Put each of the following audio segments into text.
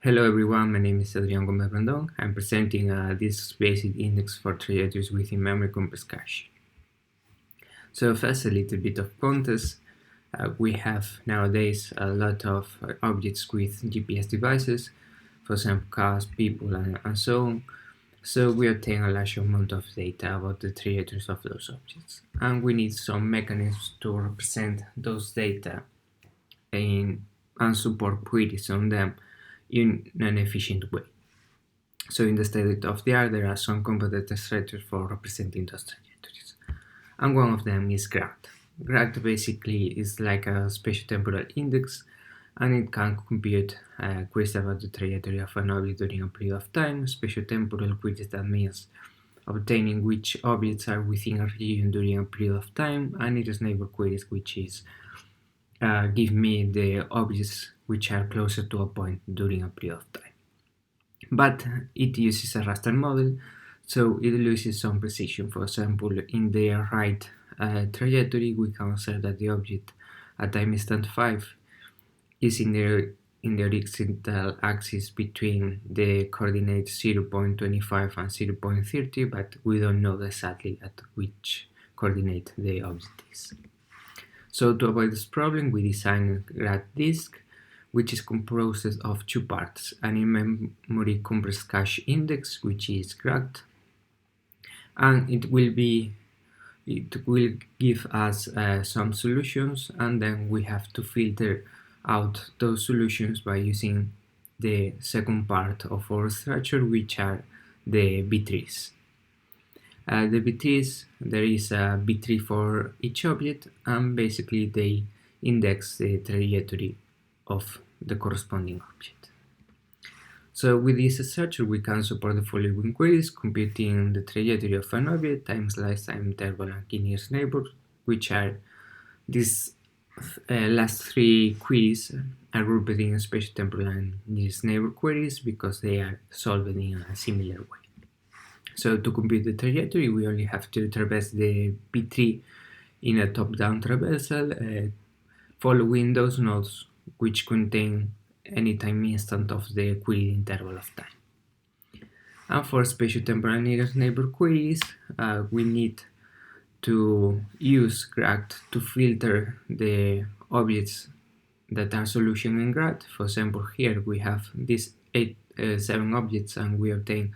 Hello everyone, my name is Adrián Gómez Rondón. I'm presenting this basic index for trajectories within memory compressed cache. So first, a little bit of context. We have nowadays a lot of objects with GPS devices, for example cars, people, and so on. So we obtain a large amount of data about the trajectories of those objects. And we need some mechanisms to represent those data and support queries on them in an efficient way. So in the state of the art, there are some competent structures for representing those trajectories. And one of them is GRAD. GRAD basically is like a spatiotemporal index, and it can compute queries about the trajectory of an object during a period of time. Spatiotemporal queries, that means obtaining which objects are within a region during a period of time, and it is neighbor queries, which is give me the objects which are closer to a point during a period of time. But it uses a raster model, so it loses some precision. For example, in the right trajectory, we can observe that the object at time instant 5 is in the horizontal axis between the coordinates 0.25 and 0.30, but we don't know exactly at which coordinate the object is. So to avoid this problem, we designed a GRAD disk, which is composed of two parts: an in-memory compressed cache index, which is GRAD, and it will give us some solutions, and then we have to filter out those solutions by using the second part of our structure, which are the B-trees. The B-trees, there is a B-tree for each object, and basically they index the trajectory of the corresponding object. So with this structure, we can support the following queries: computing the trajectory of an object, time slice, time interval, and key nearest neighbor, which are these last three queries are grouped in spatiotemporal and nearest neighbor queries because they are solved in a similar way. So to compute the trajectory, we only have to traverse the B-tree in a top-down traversal, following those nodes which contain any time instant of the query interval of time. And for spatiotemporal nearest neighbor queries, we need to use GRAD to filter the objects that are solution in GRAD. For example, here we have these 7 objects, and we obtain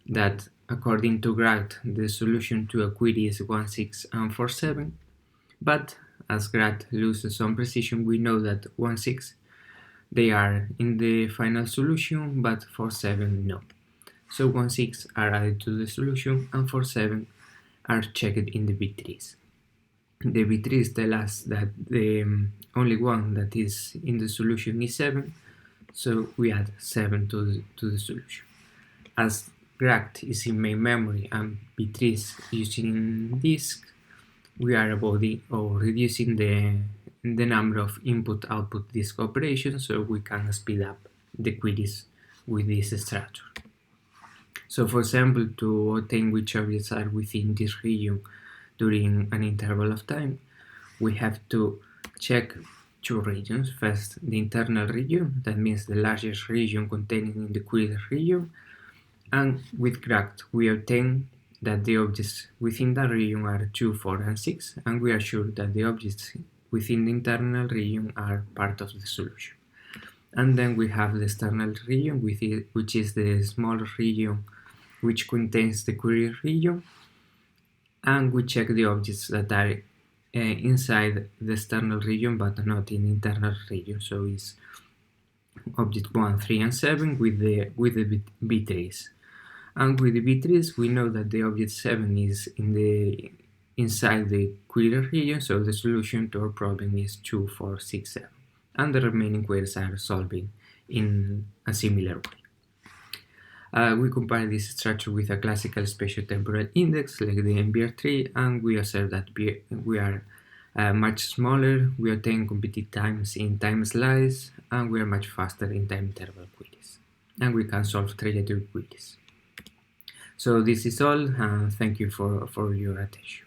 that according to GRAD, the solution to a query is 1, 6, and 4, 7. But as GRAD loses some precision, we know that 1, 6, they are in the final solution, but 4, 7, no. So 1, 6 are added to the solution, and 4, 7 are checked in the B-trees. The B-trees tell us that the only one that is in the solution is 7, so we add 7 to the solution. As GRAD is in main memory and B-trees using disk, we are avoiding or reducing the number of input-output disk operations, so we can speed up the queries with this structure. So for example, to obtain which objects are within this region during an interval of time, we have to check two regions. First, the internal region, that means the largest region contained in the queried region, and with GRAD we obtain that the objects within that region are 2, 4, and 6, and we are sure that the objects within the internal region are part of the solution. And then we have the external region, which is the smaller region which contains the query region, and we check the objects that are inside the external region but not in the internal region. So it's object 1, 3, and 7 with the B-trees. And with the B-trees, we know that the object 7 is inside the query region, so the solution to our problem is 2, 4, 6, 7. And the remaining queries are solving in a similar way. We compare this structure with a classical spatiotemporal index like the MBR3, and we observe that we are much smaller, we obtain computed times in time slice, and we are much faster in time interval queries. And we can solve trajectory queries. So this is all, and thank you for your attention.